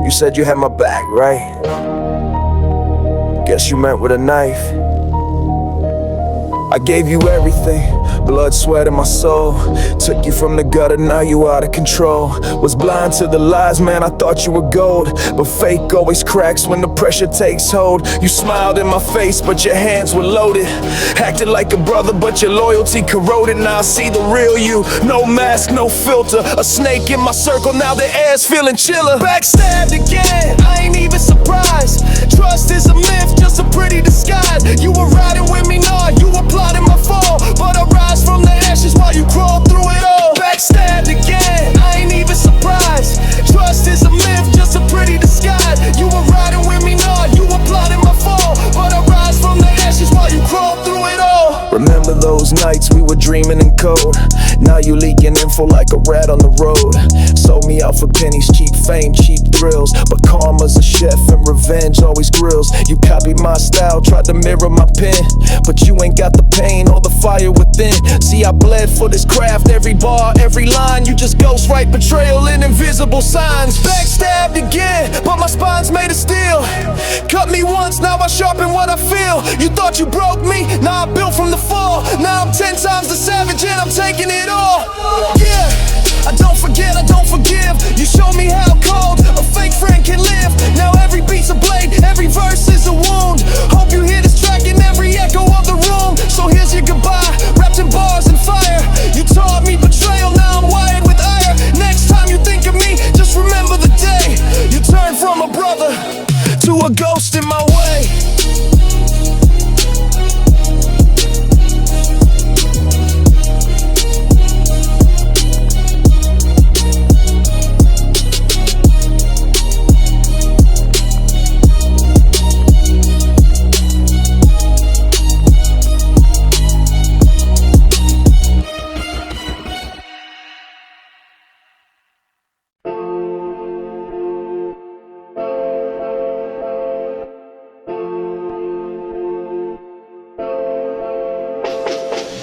You said you had my back, right? Guess you meant with a knife. I gave you everything, blood, sweat, and my soul. Took you from the gutter, now you out of control. Was blind to the lies, man, I thought you were gold. But fake always cracks when the pressure takes hold. You smiled in my face, but your hands were loaded. Acted like a brother, but your loyalty corroded. Now I see the real you, no mask, no filter. A snake in my circle, now the air's feeling chiller. Backstabbed again, I ain't even surprised. Trust is a myth, just a pretty disguise. You were riding with me, nah, you were plotting my fall. But I rise from the ashes while you crawl through it all. Backstabbed again, I ain't even surprised. Trust is a myth, just a pretty disguise. You were riding with me, nah, you were plotting my fall. But I rise from the ashes while you crawl through it all. Remember those nights we were dreaming in code. Now you leaking info like a rat on the road. Sold me out for pennies, cheap fame, cheap thrills. But karma's a chef and revenge always grills. You copied my style, tried to mirror my pen, but you ain't got the pain or the fire within. See, I bled for this craft, every bar, every line. You just ghostwrite betrayal in invisible signs. Backstabbed again, but my spine's made of steel. Cut me once, now I sharpen what I feel. You thought you broke me, now I built from the fall. Now I'm 10 times the savage and I'm taking it all. Yeah, I don't forget, I don't forgive. You showed me how cold a fake friend can live. Now every beat's a blade, every verse is a wound. Hope you hear this track in every echo of the room. So here's your goodbye, wrapped in bars and fire. You taught me betrayal, now I'm wired with ire. Next time you think of me, just remember the day you turned from a brother to a ghost in my way.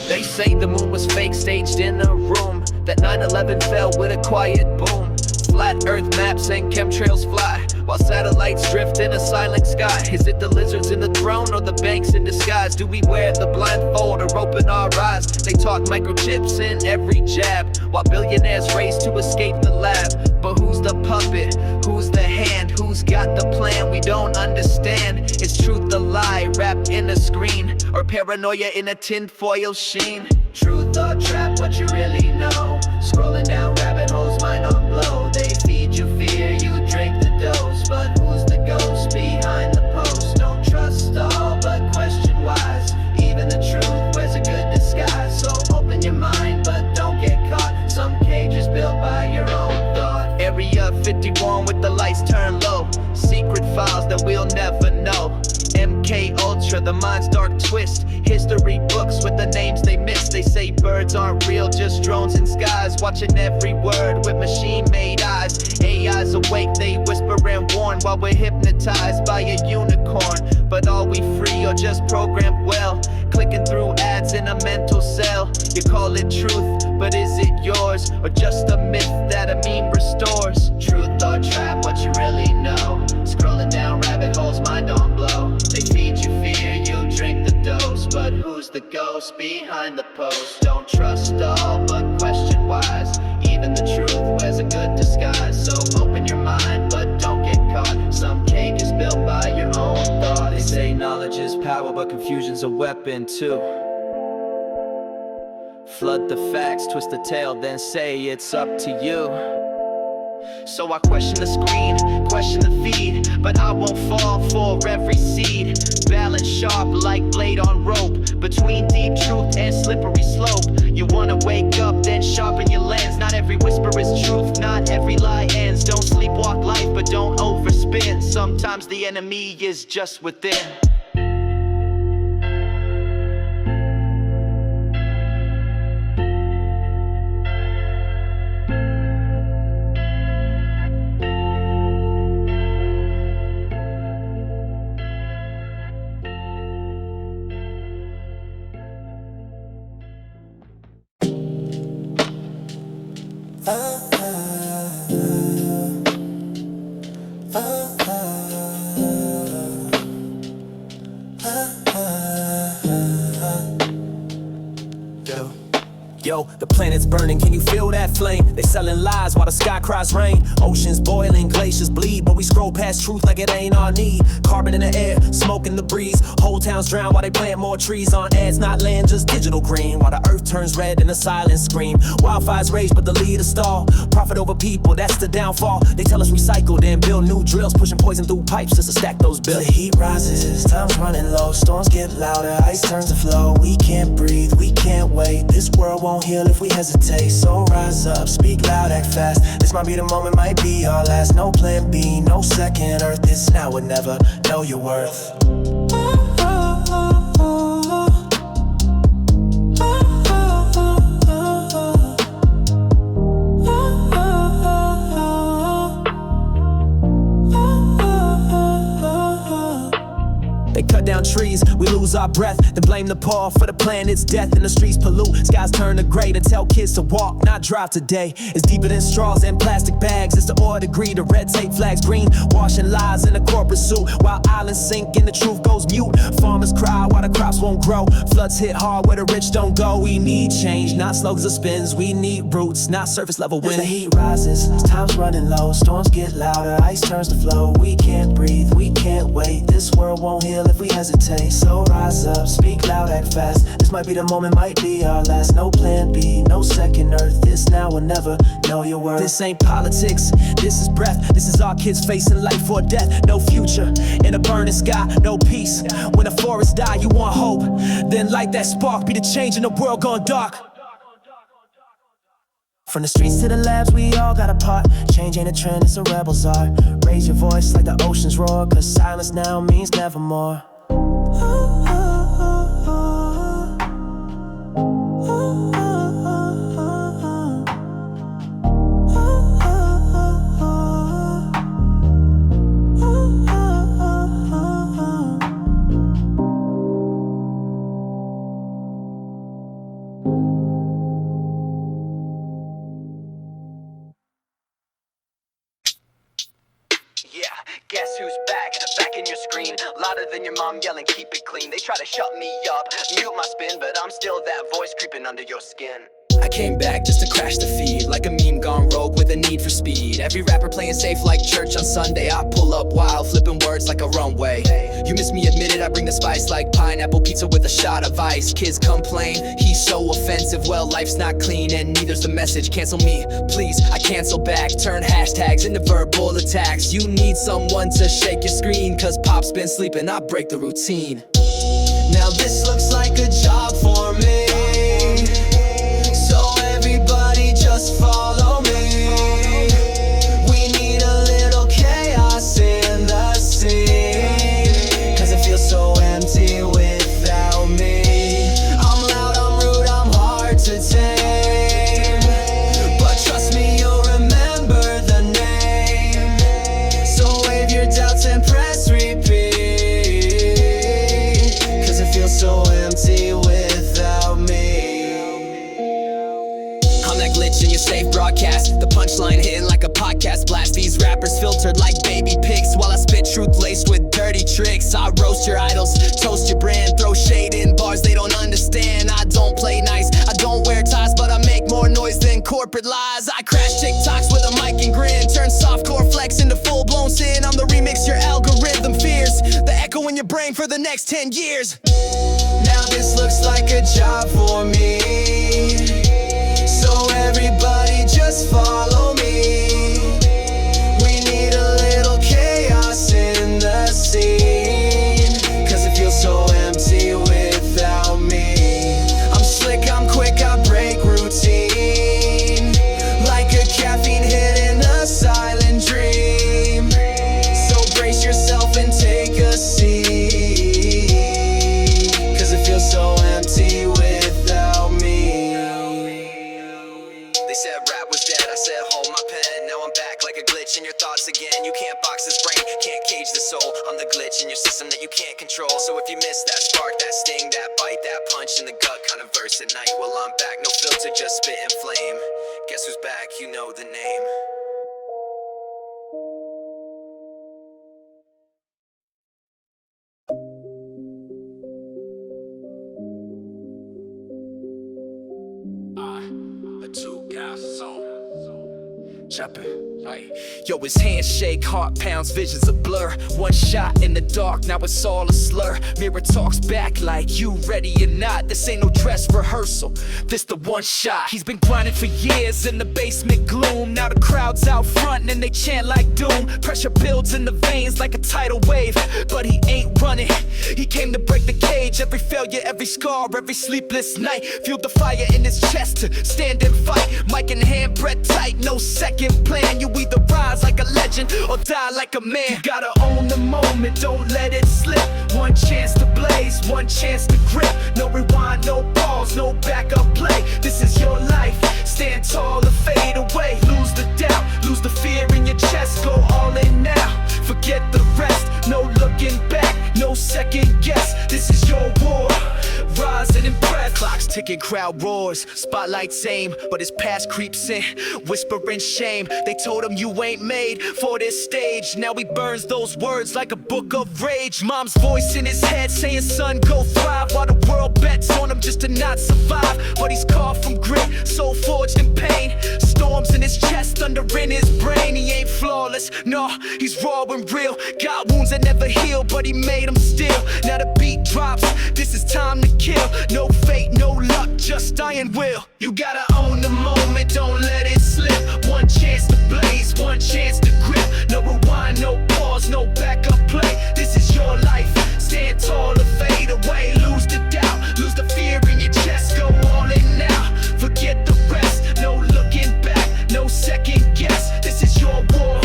They say the moon was fake, staged in a room. That 9/11 fell with a quiet boom. Flat earth maps and chemtrails fly, while satellites drift in a silent sky. Is it the lizards in the throne or the banks in disguise? Do we wear the blindfold or open our eyes? They talk microchips in every jab, while billionaires race to escape the lab. But who's the puppet? Who's the hand? Who's got the plan? We don't understand. Is truth a lie wrapped in a screen, or paranoia in a tinfoil sheen? Truth or trap, what you really know? Scrolling down rabbit holes, mind on blow. They feed you fear, you drink the dose. But who's the ghost behind the post? Don't trust all, but question wise. Even the truth wears a good disguise. So open your mind, but don't get caught. Some cages built by your own thought. Area 51 with the lights turned low. Secret files that we'll never know. MK Ultra, the mind's dark twist. History books with the names they miss. They say birds aren't real, just drones in skies. Watching every word with machine-made eyes. AI's awake, they whisper and warn, while we're hypnotized by a unicorn. But are we free or just programmed well? Clicking through ads in a mental cell. You call it truth, but is it yours? Or just a myth that a meme restores? Truth or trap, what you really know? Scrolling down rabbit holes, mind on blow. They feed you fear, you drink the dose. But who's the ghost behind the post? Don't trust all, but question wise. Even the truth wears a good disguise. So open your mind, but don't get caught. Some cage is built by your own thought. They say knowledge is power, but confusion's a weapon too. Flood the facts, twist the tale, then say it's up to you. So I question the screen, question the feed, but I won't fall for every seed. Balance sharp like blade on rope, between deep truth and slippery slope. You wanna wake up, then sharpen your lens. Not every whisper is truth, not every lie ends. Don't sleepwalk life, but don't overspin. Sometimes the enemy is just within. The planet's burning, can you feel that flame? They selling lies while the sky cries rain. Oceans boiling, glaciers bleed, but we scroll past truth like it ain't our need. Carbon in the air, smoke in the breeze. Whole towns drown while they plant more trees. On ads, not land, just digital green. While the earth turns red in a silent scream. Wildfires rage, but the leaders stall. Profit over people, that's the downfall. They tell us recycle, then build new drills. Pushing poison through pipes just to stack those bills. The heat rises, time's running low. Storms get louder, ice turns to flow. We can't breathe, we can't wait. This world won't heal if we hesitate. So rise up, speak loud, act fast. This might be the moment, might be our last. No plan B, no second earth. It's now or never, know your worth. They cut down trees, we lose our breath. Then blame the paw for the planet's death. And the streets pollute, skies turn to gray. To tell kids to walk, not drive today. It's deeper than straws and plastic bags. It's the order degree, the red tape flags green. Washing lies in a corporate suit. While islands sink and the truth goes mute. Farmers cry while the crops won't grow. Floods hit hard where the rich don't go. We need change, not slogans or spins. We need roots, not surface level wind. As the heat rises, time's running low. Storms get louder, ice turns to flow. We can't breathe, we can't wait. This world won't heal if we hesitate. So rise up, speak loud, act fast. This might be the moment, might be our last. No plan B, no second earth. This now or never, know your worth. This ain't politics, this is breath. This is our kids facing life or death. No future in a burning sky, no peace. When the forests die, you want hope. Then light that spark, be the change in the world gone dark. From the streets to the labs, we all got a part. Change ain't a trend, it's a rebel's art. Raise your voice like the oceans roar, cause silence now means nevermore. Yeah, guess who's back? Back in your screen, louder than your mom yelling, keep it clean. They try to shut me up, mute my spin, but I'm still that voice creeping under your skin. I came back just to crash the feed, like a meme gone rogue with a need for speed. Every rapper playing safe like church on Sunday. I pull up wild, flipping words like a runway. You miss me, admit it, I bring the spice like pineapple pizza with a shot of ice. Kids complain, he's so offensive. Well, life's not clean and neither's the message. Cancel me, please, I cancel back. Turn hashtags into verbal attacks. You need someone to shake your screen, cause pop's been sleeping, I break the routine. Now this looks like a job for me. Just follow me. We need a little chaos in the scene, cause it feels so empty without me. I'm loud, I'm rude, I'm hard to tame, but trust me, you'll remember the name. So wave your doubts and press repeat, cause it feels so empty without me. Glitch in your safe broadcast, the punchline hitting like a podcast blast. These rappers filtered like baby pics, while I spit truth laced with dirty tricks. I roast your idols, toast your brand, throw shade in bars they don't understand. I don't play nice, I don't wear ties, but I make more noise than corporate lies. I crash TikToks with a mic and grin, turn softcore flex into full-blown sin. I'm the remix your algorithm fears, the echo in your brain for the next 10 years. Now this looks like a job for me, so everybody just follow me. We need a little chaos in the scene, cause it feels so empty without me. I'm slick, I'm quick, I break routine, like a caffeine hit in a silent dream. So brace yourself and take a seat, cause it feels so empty without me. They said rap was dead, I said hold my pen. Now I'm back like a glitch in your thoughts again. You can't box this brain, can't cage the soul. I'm the glitch in your system that you can't control. So if you miss that spark, that sting, that bite, that punch in the gut kind of verse at night, well I'm back, no filter, just spit and flame. Guess who's back, you know the name. Chop it. Yo, his handshake, heart pounds, visions a blur. One shot in the dark, now it's all a slur. Mirror talks back like, you ready or not? This ain't no dress rehearsal, this the one shot. He's been grinding for years in the basement gloom. Now the crowd's out front and they chant like doom. Pressure builds in the veins like a tidal wave, but he ain't running. He came to break the cage. Every failure, every scar, every sleepless night fueled the fire in his chest to stand and fight. Mic in hand, breath tight, no second plan. You either rise like a legend or die like a man. You gotta own the moment, don't let it slip. One chance to blaze, one chance to grip. No rewind, no pause, no backup play. This is your life, stand tall or fade away. Lose the doubt, lose the fear in your chest. Go all in now, forget the rest. No looking back, no second guess. This is your war, rise and impress. Clock's ticking, crowd roars, spotlights aim, but his past creeps in, whispering shame. They told him you ain't made for this stage. Now he burns those words like a book of rage. Mom's voice in his head saying, son, go thrive, while the world bets on him just to not survive. But he's carved from grit, soul forged in pain. Storms in his chest, thunder in his brain. He ain't flawless, no, he's raw and real. Got wounds that never heal, but he made them still. Now the beat drops, this is time to kill. No fate, no luck, just iron will. You gotta own the moment, don't let it slip. One chance to blaze, one chance to grip. No rewind, no pause, no backup play. This is your life, stand tall or fade away. Lose the doubt, lose the fear in your chest. Go all in now, forget the rest. No looking back, no second guess. This is your war,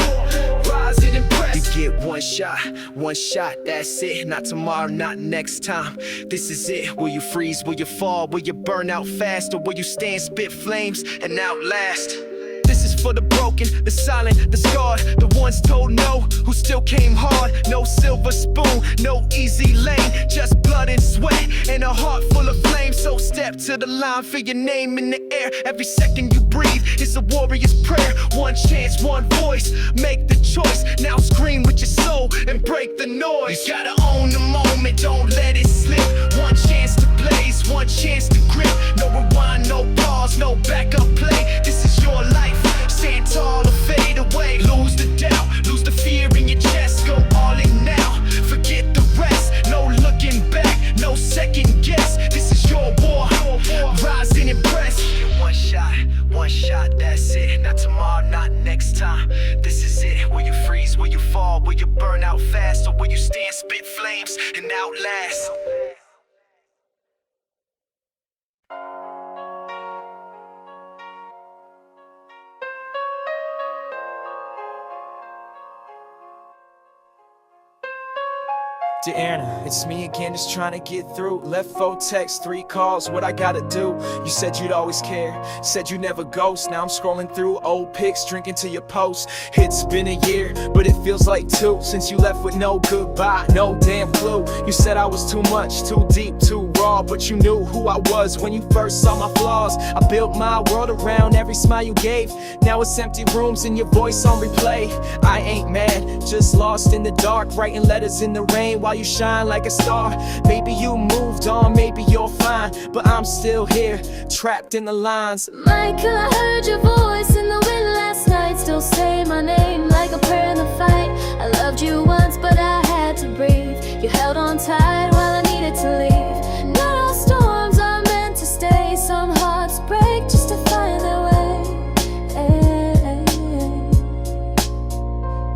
rise and impress. You get one shot, that's it. Not tomorrow, not next time. This is it. Will you freeze, will you fall, will you burn out fast, or will you stand, spit flames, and outlast? This is for the broken, the silent, the scarred, the ones told no, who still came hard. No silver spoon, no easy lane, just blood and sweat, and a heart full of flame. So step to the line, feel your name in the air. Every second you breathe is a warrior's prayer. One chance, one voice, make the choice. Now scream with your soul and break the noise. You gotta own the moment, don't let it slip. One chance to blaze, one chance to grip. No rewind, no pause, no backup play. This is your life, stand tall or fade away. Lose the doubt, lose the fear in your chest. Go all in now, forget the rest. No looking back, no second guess. This is your war, rise and impress. One shot, that's it. Not tomorrow, not next time. This is it. Will you freeze, will you fall, will you burn out fast, or will you stand, spit flames, and outlast? Dear Anna, it's me again, just trying to get through. Left 4 texts, 3 calls, what I gotta do? You said you'd always care, said you never ghost. Now I'm scrolling through old pics, drinking to your posts. It's been a year, but it feels like 2 since you left with no goodbye, no damn clue. You said I was too much, too deep, too raw, but you knew who I was when you first saw my flaws. I built my world around every smile you gave. Now it's empty rooms and your voice on replay. I ain't mad, just lost in the dark, writing letters in the rain while you shine like a star. Maybe you moved on, maybe you're fine, but I'm still here, trapped in the lines. Michael, I heard your voice in the wind last night. Still say my name like a prayer in the fight. I loved you once, but I had to breathe. You held on tight while I needed to leave. Not all storms are meant to stay. Some hearts break just to find their way.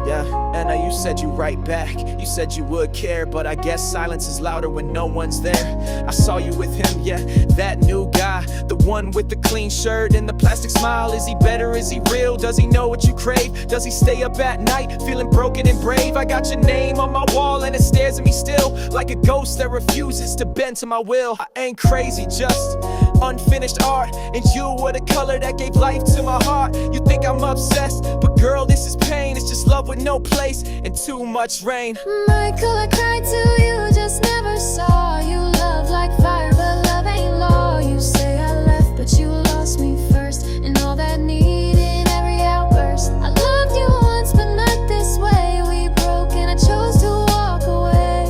Yeah, Anna, you said you write back. You said you would care, but I guess silence is louder when no one's there. I saw you with him, yeah, that new guy, the one with the clean shirt and the plastic smile. Is he better? Is he real? Does he know what you crave? Does he stay up at night feeling broken and brave? I got your name on my wall and it stares at me still, like a ghost that refuses to bend to my will. I ain't crazy, just unfinished art, and you were the color that gave life to my heart. You think I'm obsessed, but girl, this is pain. It's just love with no place and too much rain. Michael, I cried to you, just never saw you. Love like fire, but love ain't law. You say I left, but you lost me first, and all that need in every outburst. I loved you once, but not this way. We broke and I chose to walk away.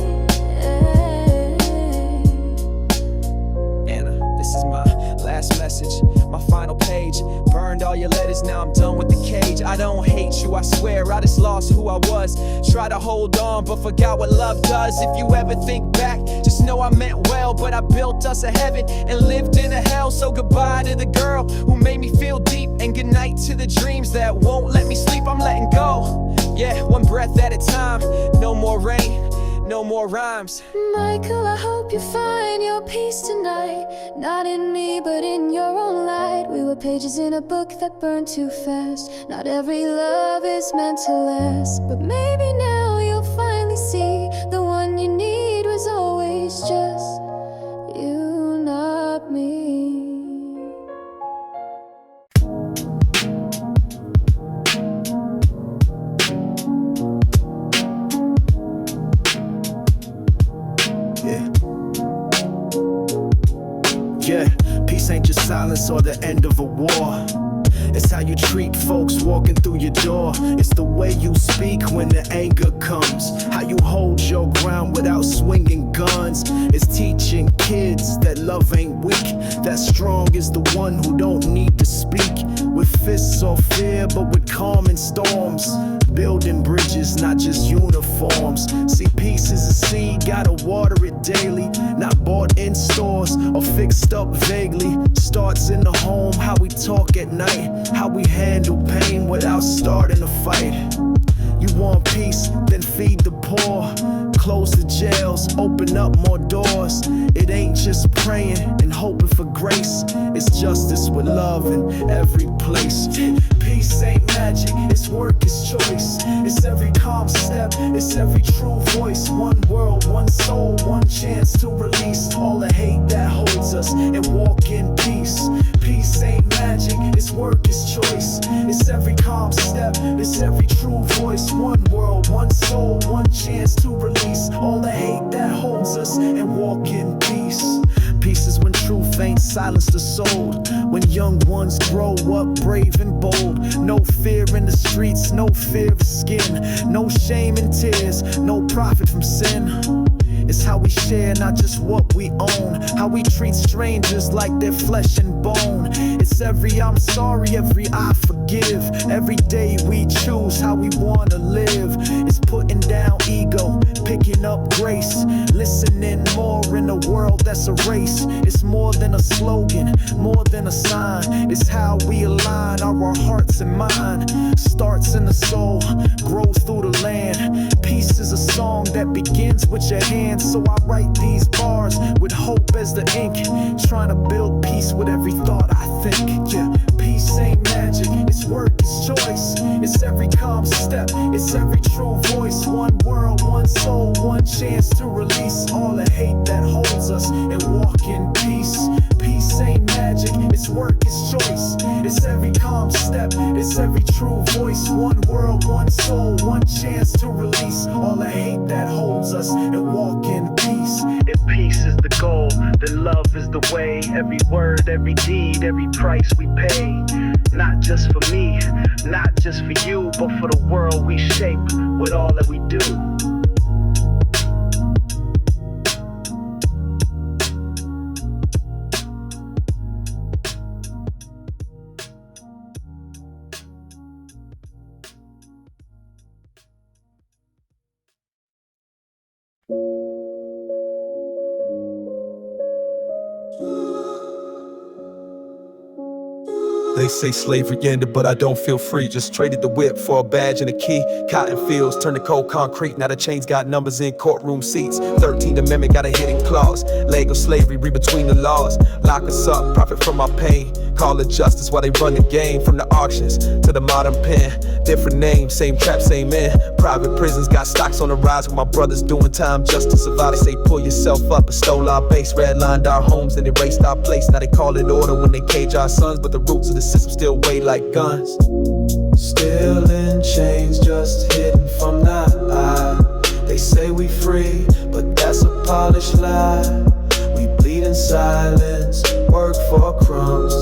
Anna, this is my last message, my final page. Burned all your letters is now I'm done with the cage. I don't hate you, I swear, I just lost who I was. Try to hold on, but forgot what love does. If you ever think back, just know I meant well, but I built us a heaven and lived in a hell. So goodbye to the girl who made me feel deep, and goodnight to the dreams that won't let me sleep. I'm letting go, yeah, one breath at a time. No more rain, no more rhymes. Michael, I hope you find your peace tonight. Not in me, but in your own light. We were pages in a book that burned too fast. Not every love is meant to last, but maybe now you'll finally see the one you need was always just you, not me. Yeah, peace ain't just silence or the end of a war. It's how you treat folks walking through your door. It's the way you speak when the anger comes. How you hold your ground without swinging guns. It's teaching kids that love ain't weak. That strong is the one who don't need to speak with fists or fear, but with calm and storms. Building bridges, not just uniforms. See, peace is a seed, gotta water it daily. Not bought in stores or fixed up vaguely. Starts in the home, how we talk at night. How we handle pain without starting a fight. You want peace, then feed the poor. Close the jails, open up more doors. It ain't just praying and hoping for grace. It's justice with love in every place. Peace ain't magic, it's work, it's choice. It's every calm step, it's every true voice. One world, one soul, one chance to release all the hate that holds us and walk in peace. Peace ain't magic, it's work, it's choice. It's every calm step, it's every true voice. One world, one soul, one chance to release all the hate that holds us and walk in peace. Peace is when truth ain't silenced or sold. When young ones grow up brave and bold. No fear in the streets, no fear of skin. No shame and tears, no profit from sin. It's how we share, not just what we own. How we treat strangers like they're flesh and bone. It's every I'm sorry, every I forgive. Every day we choose how we wanna live. It's putting down ego, picking up grace. Listening more in a world that's a race. It's more than a slogan, more than a sign. It's how we align our hearts and mind. Starts in the soul, grows through the land. Peace is a song that begins with your hands. So I write these bars with hope as the ink. Trying to build peace with every thought I think. Yeah, peace ain't magic, it's work, it's choice. It's every calm step, it's every true voice. One world, one soul, one chance to release all the hate that holds us and walk in peace. Peace ain't magic, it's work, it's choice. It's every calm step, it's every true voice. One world, one soul, one chance to release all the hate that holds us and walk in peace. If peace is the goal, then love is the way. Every word, every deed, every price we pay. Not just for me, not just for you, but for the world we shape with all that we do. They say slavery ended, but I don't feel free. Just traded the whip for a badge and a key. Cotton fields turned to cold concrete. Now the chains got numbers in courtroom seats. 13th Amendment got a hidden clause. Leg of slavery, read between the laws. Lock us up, profit from our pain. Call it justice while they run the game. From the auctions to the modern pen. Different names, same trap, same men. Private prisons got stocks on the rise with my brothers doing time just to survive. They say pull yourself up, but stole our base. Redlined our homes and erased our place. Now they call it order when they cage our sons, but the roots of the system still weigh like guns. Still in chains, just hidden from the eye. They say we free, but that's a polished lie. We bleed in silence, work for crumbs.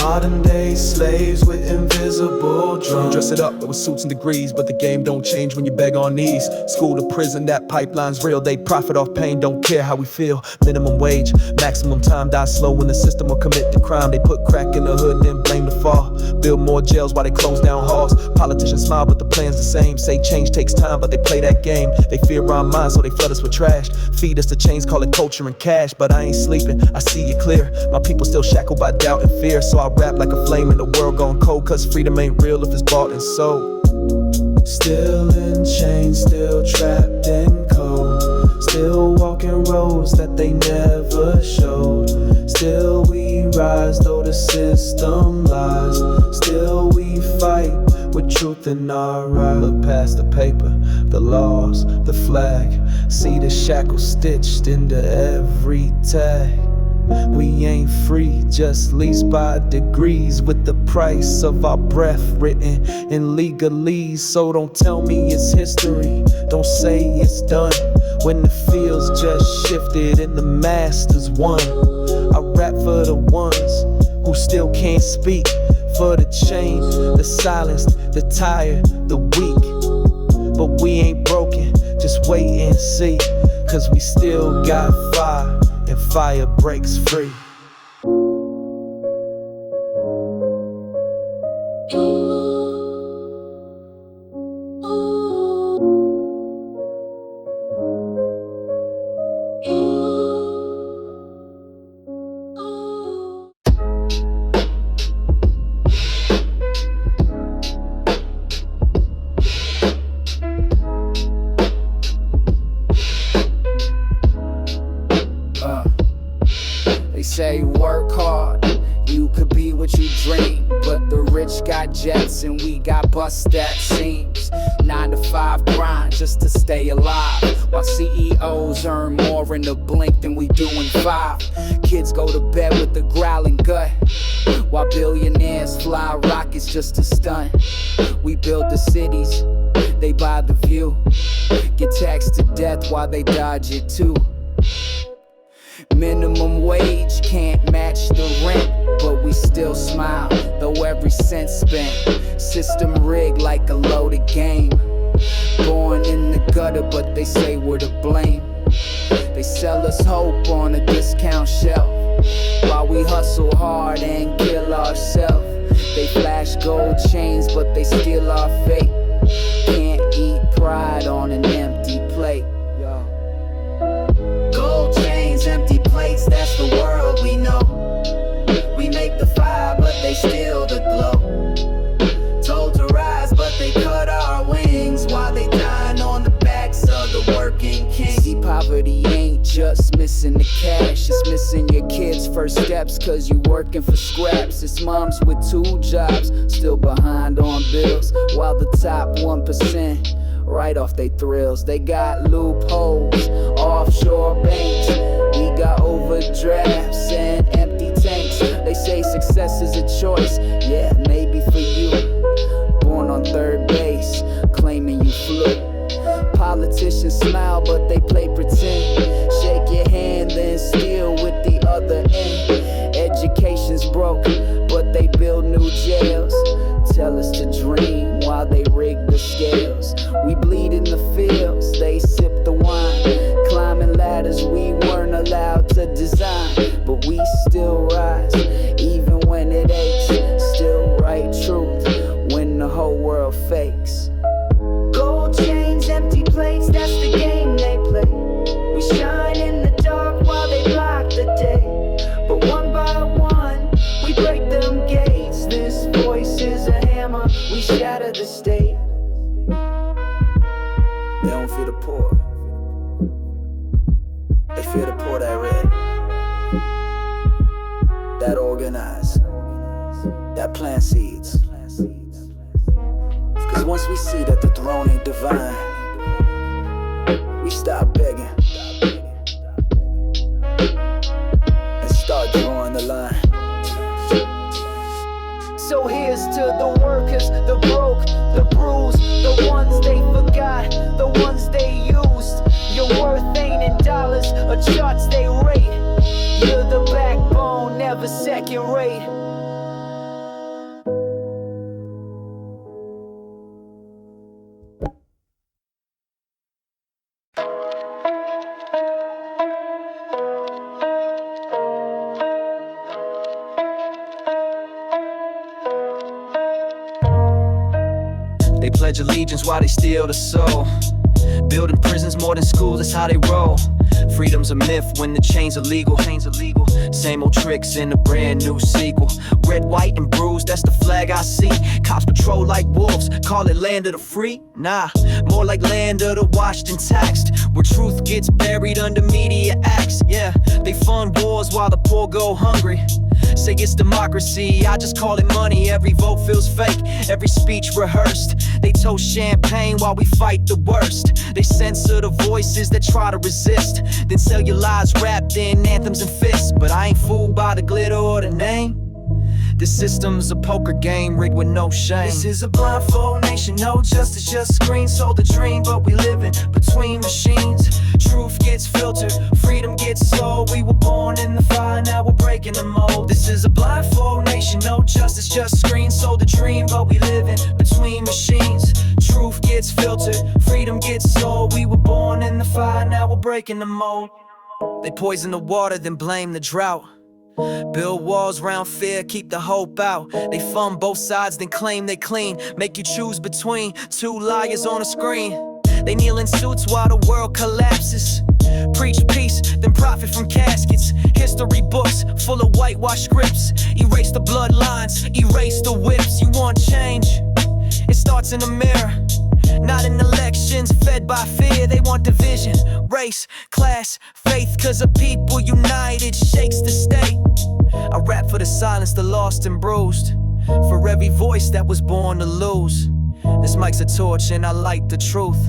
Modern day slaves with invisible drums. Dress it up with suits and degrees, but the game don't change when you beg on knees. School to prison, that pipeline's real. They profit off pain, don't care how we feel. Minimum wage, maximum time, die slow when the system will commit the crime. They put crack in the hood, then blame the fall. Build more jails while they close down halls. Politicians smile, but the plan's the same. Say change takes time, but they play that game. They fear our minds, so they flood us with trash. Feed us the chains, call it culture and cash. But I ain't sleeping, I see it clear. My people still shackled by doubt and fear. So I rap like a flame in the world gone cold, cause freedom ain't real if it's bought and sold. Still in chains, still trapped in cold. Still walking roads that they never showed. Still we rise though the system lies. Still we fight with truth in our eyes. Look past the paper, the laws, the flag. See the shackles stitched into every tag. We ain't free, just leased by degrees, with the price of our breath written in legalese. So don't tell me it's history, don't say it's done, when the fields just shifted and the masters won. I rap for the ones who still can't speak, for the chained, the silenced, the tired, the weak. But we ain't broken, just wait and see, cause we still got fire, and fire breaks free. They say work hard, you could be what you dream. But the rich got jets and we got bus that seems. 9 to 5 grind just to stay alive, while CEOs earn more in a blink than we do in 5. Kids go to bed with a growling gut, while billionaires fly rockets just to stunt. We build the cities, they buy the view, get taxed to death while they dodge it too. Minimum wage can't match the rent, but we still smile, though every cent spent. System rigged like a loaded game. Born in the gutter, but they say we're to blame. They sell us hope on a discount shelf, while we hustle hard and kill ourselves. They flash gold chains, but they steal our fate. Can't eat pride on an empty plate. Gold chains, empty plates, that's the world we know. We make the fire, but they steal the glow. Told to rise, but they cut our wings, while they dine on the backs of the working king. See, poverty ain't just missing the cash, it's missing your kids' first steps, cause you working for scraps. It's moms with 2 jobs, still behind on bills, while the top 1% right off they thrills. They got loopholes, offshore banks, we got overdrafts and empty tanks. They say success is a choice, yeah, maybe for you. Born on third base, claiming you flew. Politicians smile, but they play pretend. Shake your hand, then steal with the other end. Education's broke, but they build new jails. Tell us to dream while they rig the scales. We bleed in the fields, they sip the wine. Climbing ladders we weren't allowed to design, but we still rise, even when it aches. Still write truth when the whole world fakes. Gold chains, empty plates, that's the game they play. We shine in the dark while they block the day. But one by one, we break them gates. This voice is a hammer, we shatter the state. They don't fear the poor, they fear the poor that read, that organize, that plant seeds. Cause once we see that the throne ain't divine, we stop begging and start drawing the line. So here's to the workers, the broke, the bruised, the ones they forgot, the ones they used. Your worth ain't in dollars or charts they rate. You're the backbone, never second rate. They pledge allegiance while they steal the soul. Building prisons more than schools, that's how they roll. Freedom's a myth when the chains are legal. Same old tricks in a brand new sequel. Red, white, and bruised, that's the flag I see. Cops patrol like wolves, call it land of the free? Nah, more like land of the washed and taxed, where truth gets buried under media acts. Yeah, they fund wars while the poor go hungry. Say it's democracy, I just call it money. Every vote feels fake, every speech rehearsed. They toast champagne while we fight the worst. They censor the voices that try to resist, then sell your lies wrapped in anthems and fists. But I ain't fooled by the glitter or the name. This system's a poker game rigged with no shame. This is a blindfold nation, no justice, just screens. Sold the dream, but we living between machines. Truth gets filtered, freedom gets sold. We were born in the fire, now we're breaking the mold. This is a blindfold nation, no justice, just screens. Sold the dream, but we living between machines. Truth gets filtered, freedom gets sold. We were born in the fire, now we're breaking the mold. They poison the water, then blame the drought. Build walls round fear, keep the hope out. They fund both sides, then claim they clean. Make you choose between two liars on a screen. They kneel in suits while the world collapses. Preach peace, then profit from caskets. History books full of whitewashed scripts. Erase the bloodlines, erase the whips. You want change? It starts in the mirror, not in elections fed by fear. They want division, race, class, faith. Cause a people united shakes the state. I rap for the silence, the lost and bruised, for every voice that was born to lose. This mic's a torch and I light the truth.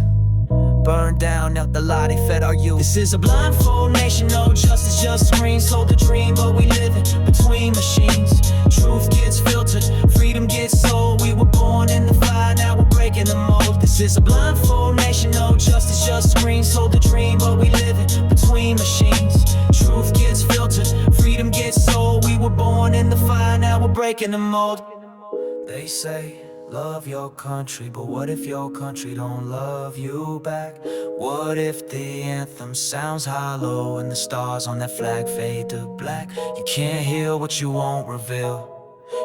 Burn down out the lie they fed our youth. This is a blindfold nation, no justice, just screens. Sold the dream, but we living between machines. Truth gets filtered, freedom gets sold. We were born in the fire, now we're breaking the mold. This is a blindfold nation, no justice, just screens. Sold the dream, but we living between machines. Truth gets filtered, freedom gets sold. We were born in the fire, now we're breaking the mold. They say love your country, but what if your country don't love you back? What if the anthem sounds hollow and the stars on that flag fade to black? You can't heal what you won't reveal.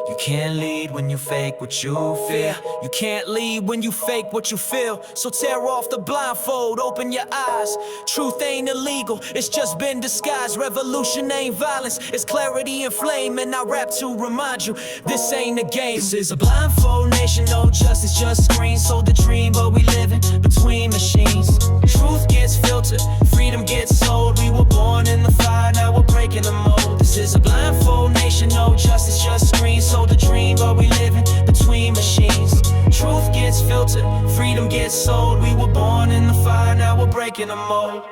You can't lead when you fake what you fear. You can't lead when you fake what you feel. So tear off the blindfold, open your eyes. Truth ain't illegal, it's just been disguised. Revolution ain't violence, it's clarity and flame. And I rap to remind you, this ain't a game. This is a blindfold nation, no justice, just screens. Sold the dream, but we living between machines. Truth gets filtered, freedom gets sold. We were born in the fire, now we're breaking the mold. This is a blindfold nation, no justice, just screens. Sold the dream, but we living between machines. Truth gets filtered, freedom gets sold. We were born in the fire, now we're breaking the mold.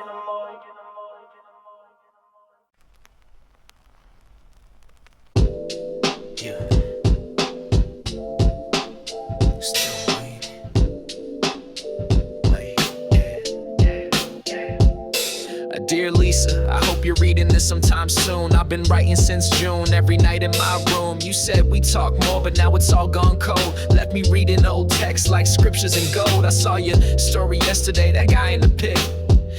Dear Lisa, I hope you're reading this sometime soon. I've been writing since June, every night in my room. You said we talk more, but now it's all gone cold. Left me reading old texts like scriptures in gold. I saw your story yesterday, that guy in the pit.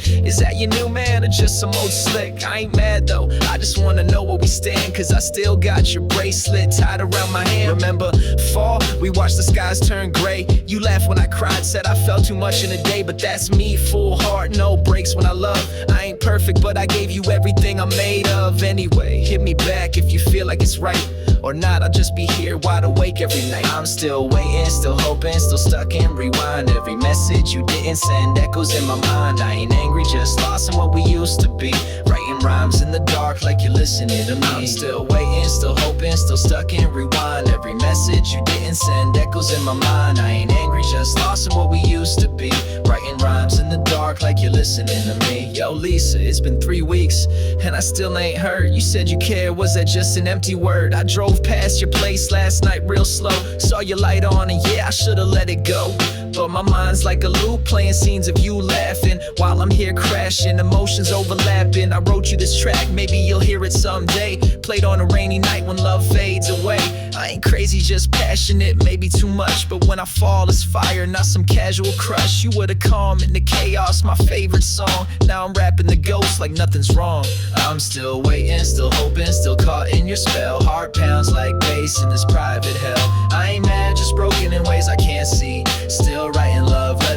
Is that your new man or just some old slick? I ain't mad though, I just wanna know where we stand. Cause I still got your bracelet tied around my hand. Remember fall, we watched the skies turn gray. You laughed when I cried, said I felt too much in a day. But that's me, full heart, no breaks when I love. I ain't perfect, but I gave you everything I'm made of. Anyway, hit me back if you feel like it's right. Or not, I'll just be here wide awake every night. I'm still waiting, still hoping, still stuck in rewind. Every message you didn't send echoes in my mind. I ain't angry, just lost in what we used to be. Writing rhymes in the dark like you're listening to me. I'm still waiting, still hoping, still stuck in rewind. Every message you didn't send echoes in my mind. I ain't angry, just lost in what we used to be. Writing rhymes in the dark like you're listening to me. Yo Lisa, it's been 3 weeks and I still ain't heard. You said you care, was that just an empty word? I drove past your place last night real slow. Saw your light on and yeah, I should've let it go. But my mind's like a loop, playing scenes of you laughing while I'm here crashing, emotions overlapping. I wrote you this track, maybe you'll hear it someday. Played on a rainy night when love fades away. I ain't crazy, just passionate, maybe too much. But when I fall, it's fire, not some casual crush. You were the calm in the chaos, my favorite song. Now I'm rapping the ghost like nothing's wrong. I'm still waiting, still hoping, still caught in your spell. Heart pounds like bass in this private hell. I ain't mad, just broken in ways I can't see. Still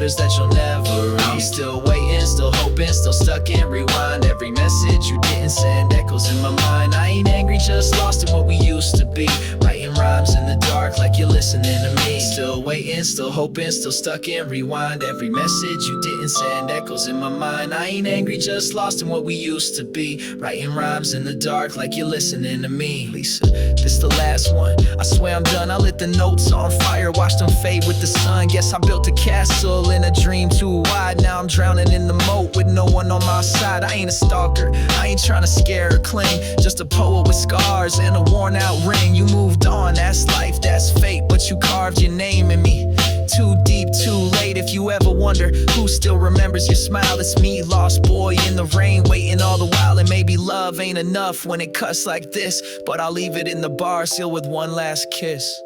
letters that you'll never read. I'm still waiting, still hoping, still stuck in rewind. Every message you didn't send echoes in my mind. I ain't angry, just lost in what we used to be. Writing rhymes in the dark like you're listening to me. Still waiting, still hoping, still stuck in rewind. Every message you didn't send echoes in my mind. I ain't angry, just lost in what we used to be. Writing rhymes in the dark like you're listening to me. Lisa, this the last one, I swear I'm done. I lit the notes on fire, watched them fade with the sun. Guess I built a castle in a dream too wide. Now I'm drowning in the moat with no one on my side. I ain't a stalker, I ain't trying to scare or cling. Just a poet with scars and a worn out ring. You moved on, that's life, that's fate, but you carved your name in me. Too deep, too late. If you ever wonder who still remembers your smile, it's me, lost boy in the rain, waiting all the while. And maybe love ain't enough when it cuts like this, but I'll leave it in the bar, sealed with one last kiss.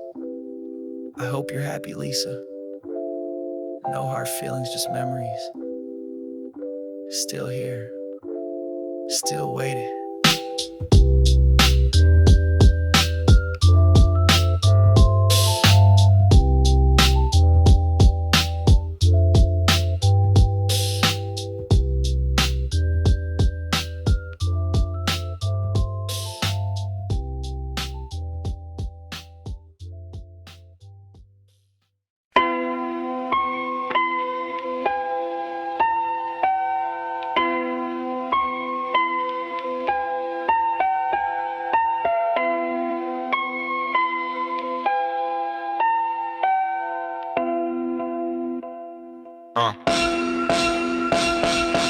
I hope you're happy, Lisa. No hard feelings, just memories. Still here, still waiting.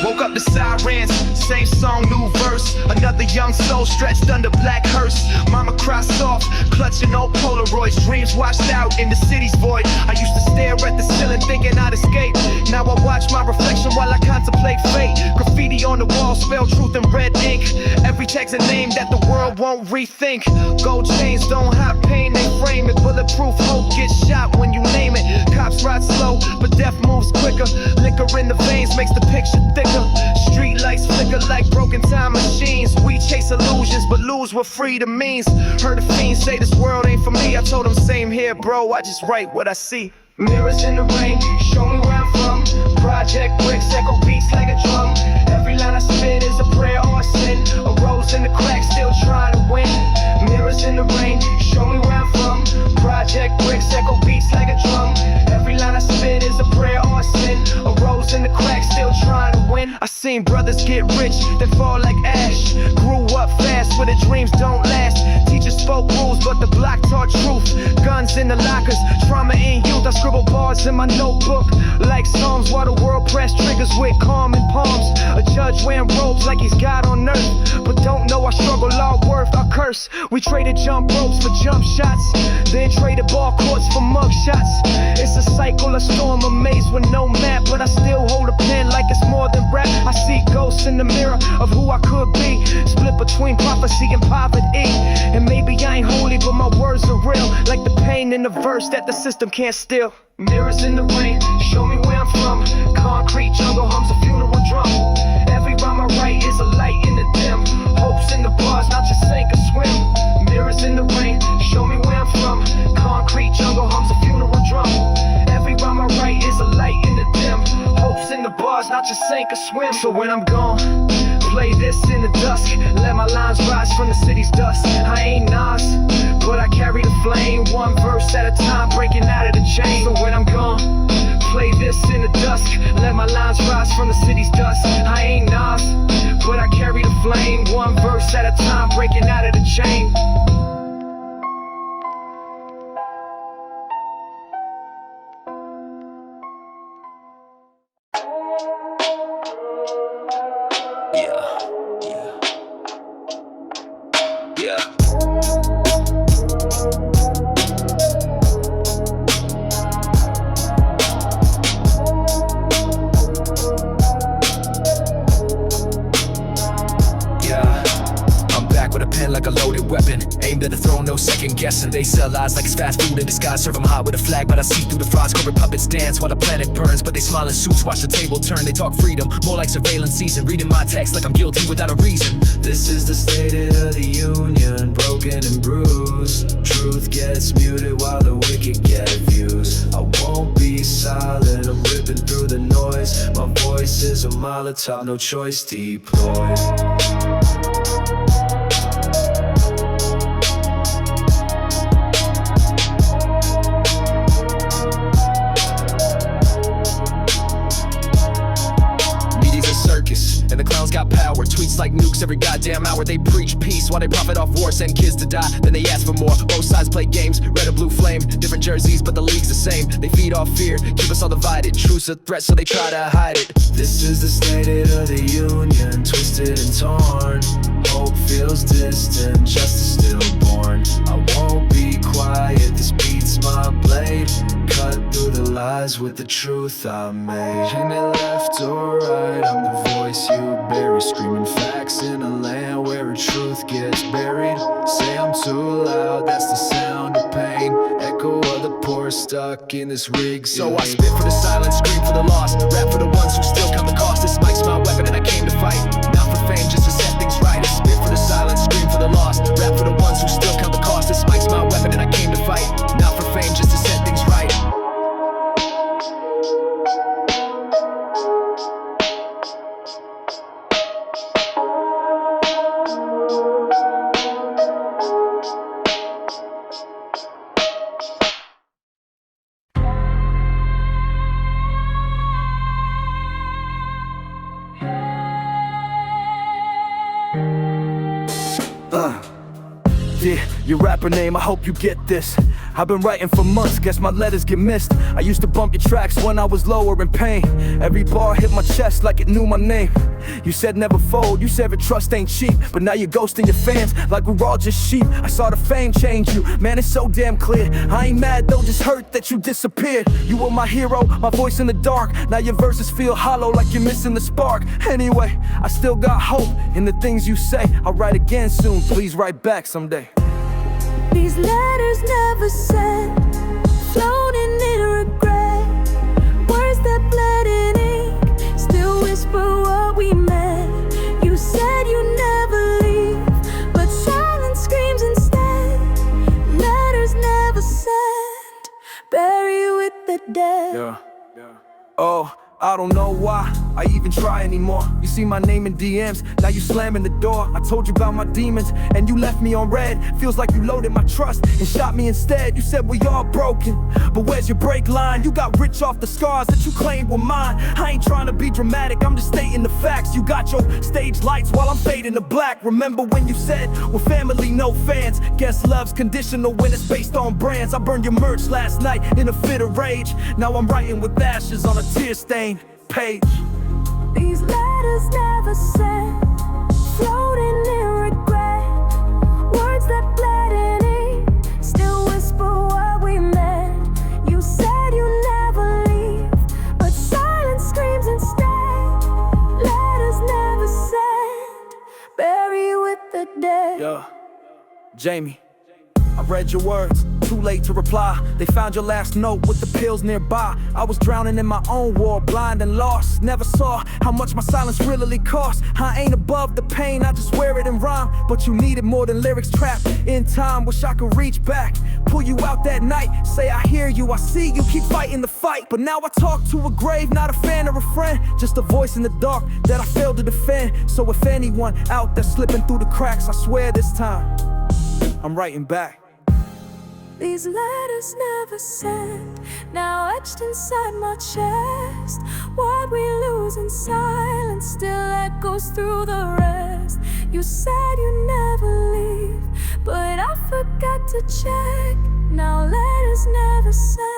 Woke up to sirens, same song, new verse. Another young soul stretched under black hearse. Mama cries soft, clutching old Polaroids. Dreams washed out in the city's void. I used to stare at the ceiling thinking I'd escape. Now I watch my reflection while I contemplate fate. Graffiti on the wall, spell truth in red ink. Every text's a name that the world won't rethink. Gold chains don't hide pain, they frame it. Bulletproof hope gets shot when you name it. Cops ride slow, but death moves quicker. Liquor in the veins makes the picture thicker. Street lights flicker like broken time machines. We chase illusions, but lose what freedom means. Heard a fiend say this world ain't for me. I told him same here, bro, I just write what I see. Mirrors in the rain, show me where I'm from. Project bricks, echo beats like a drum. Every line I spit is a prayer or a sin. A rose in the crack, still trying to win. Mirrors in the rain, show me where I'm from. Project bricks, echo beats like a drum. Every line I spit is a prayer or a sin. A rose in the crack, still trying to win. I seen brothers get rich, then fall like ash. Grew up fast, where the dreams don't last. Teachers spoke rules, but the block taught truth. Guns in the lockers, trauma in youth. I scribble bars in my notebook like psalms while the world press triggers with calm and palms. A judge wearing robes like he's God on earth, but don't know our struggle, our worth, our curse. We traded jump ropes for jump shots, then traded ball courts for mug shots. It's a cycle, a storm, a maze with no map, but I still hold a pen like it's more than rap. I see ghosts in the mirror of who I could be, split between prophecy and poverty. And maybe I ain't holy, but my words are real, like the pain in the verse that the system can't steal. Mirrors in the rain, show me where I'm from. Concrete jungle hums a funeral drum. Every rhyme I write is a light in the dim. Hopes in the bars, not just sink or swim. Mirrors in the rain, show me where I'm from. Concrete jungle hums a funeral drum. Every rhyme I write is a light in the dim. Hopes in the bars, not just sink or swim. So when I'm gone, play this in the dusk. Let my lines rise from the city's dust. I ain't Nas, but I carry the flame. One verse at a time, breaking out of the chain. So when I'm gone, play this in the dusk. Let my lines rise from the city's dust. I ain't Nas, but I carry the flame. One verse at a time, breaking out of the chain. Like a loaded weapon, aimed at the throne, no second guessing. They sell lies like it's fast food in disguise. Serve them hot with a flag, but I see through the frost. Corporate puppets dance while the planet burns, but they smile in suits, watch the table turn. They talk freedom, more like surveillance season. Reading my text like I'm guilty without a reason. This is the state of the union, broken and bruised. Truth gets muted while the wicked get views. I won't be silent, I'm ripping through the use a Molotov, no choice deployed. And the clowns got power, tweets like nukes every goddamn hour. They preach peace while they profit off war, send kids to die, then they ask for more. Both sides play games, red or blue flame, different jerseys but the league's the same. They feed off fear, keep us all divided. Truth's a threat so they try to hide it. This is the State of the Union, twisted and torn. Hope feels distant, justice stillborn. I won't be quiet, this beats my blade. Cut through the lies with the truth I made. Aim it left or right, I'm the voice you bury. Screaming facts in a land where truth gets buried. Say I'm too loud, that's the sound of pain. Echo of the poor stuck in this rig. So I spit for the silent, scream for the lost. Rap for the ones who still count the cost. This mic's my weapon and I came to fight, not for fame, just to set things right. I spit for the silent, scream for the lost. Rap for the ones who still count the cost. This mic's my weapon and I came to fight, not for fame, just to set things right. Yeah, your rapper name, I hope you get this. I've been writing for months, guess my letters get missed. I used to bump your tracks when I was lower in pain. Every bar hit my chest like it knew my name. You said never fold, you said your trust ain't cheap. But now you're ghosting your fans like we're all just sheep. I saw the fame change you, man, it's so damn clear. I ain't mad though, just hurt that you disappeared. You were my hero, my voice in the dark. Now your verses feel hollow like you're missing the spark. Anyway, I still got hope in the things you say. I'll write again soon, please write back someday. These letters never sent, floating in regret. Words that bled in ink, still whisper what we meant. You said you never leave, but silence screams instead. Letters never sent, bury with the dead. Yeah. Oh, I don't know why I even try anymore. You see my name in DMs, now you slamming the door. I told you about my demons, and you left me on red. Feels like you loaded my trust and shot me instead. You said we all broken, but where's your break line? You got rich off the scars that you claimed were mine. I ain't trying to be dramatic, I'm just stating the facts. You got your stage lights while I'm fading to black. Remember when you said we're family, no fans? Guess love's conditional when it's based on brands. I burned your merch last night in a fit of rage. Now I'm writing with ashes on a tear-stained page. These letters never sent, floating in regret. Words that bled in ink, still whisper what we meant. You said you never leave, but silence screams instead. Letters never sent, bury with the dead. Yeah, Jamie, I read your words, too late to reply. They found your last note with the pills nearby. I was drowning in my own war, blind and lost. Never saw how much my silence really cost. I ain't above the pain, I just wear it in rhyme. But you needed more than lyrics trapped in time. Wish I could reach back, pull you out that night. Say I hear you, I see you, keep fighting the fight. But now I talk to a grave, not a fan or a friend. Just a voice in the dark that I failed to defend. So if anyone out there slipping through the cracks, I swear this time I'm writing back. These letters never sent, now etched inside my chest. What we lose in silence still echoes through the rest. You said you never leave, but I forgot to check. Now letters never sent.